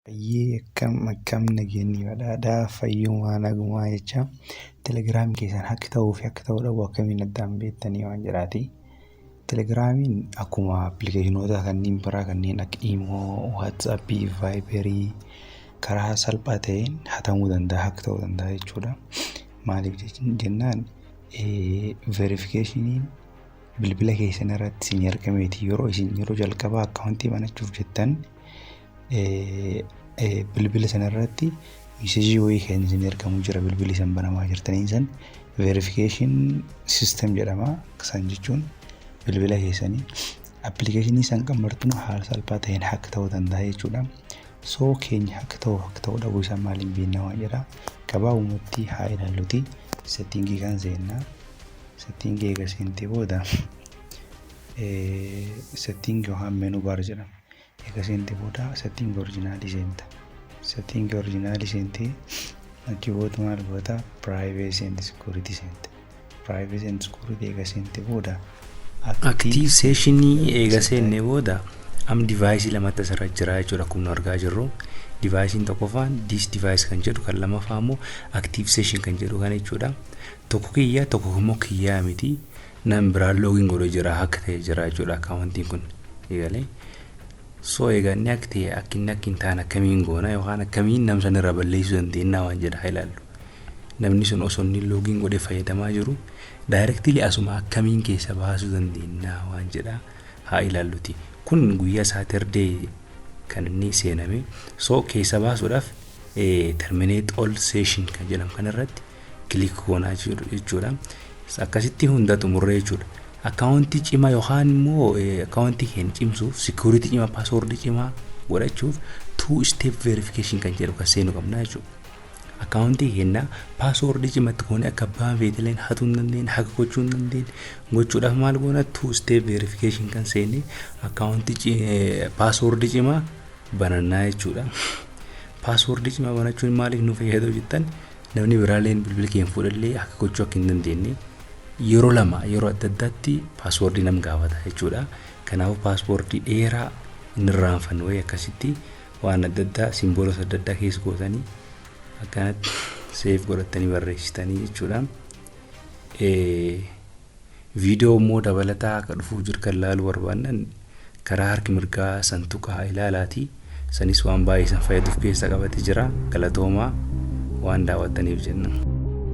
Akkam nageenyi badhaadhaa fayyummaa nagumaa jecha telegiraamii keessan akka ta'uu fi akka ta'uu dhabu akkamiin addaan beektanii waan jedhaati. Telegiraamiin akkuma appilikeeshinoota kanneen biraa kanneen akka Imoo, Waatsaappii, Vaayibarii karaa salphaa ta'een hatamuu danda'a akka ta'uu danda'a jechuudha. Maaliif jennaan verifikeeshiniin bilbila keessan irratti isin argameeti yeroo jalqabaa akkaawuntii banachuuf jettan bilbila sana irratti meesejii wayii kan isin argamu jira bilbili san banamaa jirtaniin san verification system jedhama. San jechuun bilbila keessanii appilikeeshinii san qamartuun haala salphaa ta'een akka ta'uu danda'a jechuudha. Soo keenya akka ta'uu dhabuu isaa maaliin beekna waan jedha gabaabumatti haa ilaalluti. Settingii kan seennaa settingii eega seentee booda settingii yookaan menu bar jedhama. Eega seentee booda settingii oriijinaalii seenta. Settingii oriijinaalii seentee achi booda maal goota privacy and security seenta. Privacy and security eega seentee booda active sessionii eega seennee booda device lamatti asirra jira jechuudha. Akkuma argaa jirru devicein tokkoffaan this device kan jedhu kan lammaffaa immoo active session kan jedhu kan jechuudha. Tokko kiyyaa tokko immoo kiyyaa miti nan biraan login godhee jira akka ta'e jira jechuudha akkaawuntiin kun eegalee. So eeganni akkin taana akkamiin goona yookaan akkamiin namsan irra balleessuu dandeenya waan jedha ilaallu. Namni sun osoo inni login godhee fayyadamaa jiru directly asuma akkamiin keessa baasuu dandeenya waan jedha haa ilaalluti. Kun guyyaa Saturday kan inni seename. So keessa baasuudhaaf terminate all session kan jedhamu kan irratti click goonaa jechuudha. Akkasitti hunda xumurree jechuudha. Akkaawuntii cimaa yookaan immoo akkaawuntii keenya cimsuuf security cimaa password cimaa godhachuuf two step verification kan jedhu kan seenu qabna jechuudha. Akkaawuntii keenya password cimaatti goonee akka abbaan feeteleen hatuu hin dandeenye haga gochuu hin dandeenye gochuudhaaf maal goona two step verification kan seenne akkaawuntii password cimaa banannaa jechuudha. Password cimaa banachuun maaliif nu fayyadu jettan namni biraaleen bilbila keenya fuudhallee akka gochuu akka hin dandeenye yeroo adda addaatti password nam gaafata jechuudha. Kanaafuu password dheeraa hin irraanfanne wayii akkasitti waan adda addaa simboolota adda addaa keessa gootanii akkanatti save godhatanii barreessitanii jechuudha. Viidiyoo immoo dabalataa akka dhufuuf jiru kan ilaaluu barbaadan karaa harki mirgaa santuuqa ilaalaati. Sanis waan baay'ee san fayyaduuf keessa qabatee jira. Galatoomaa waan daawwattaniif jenna.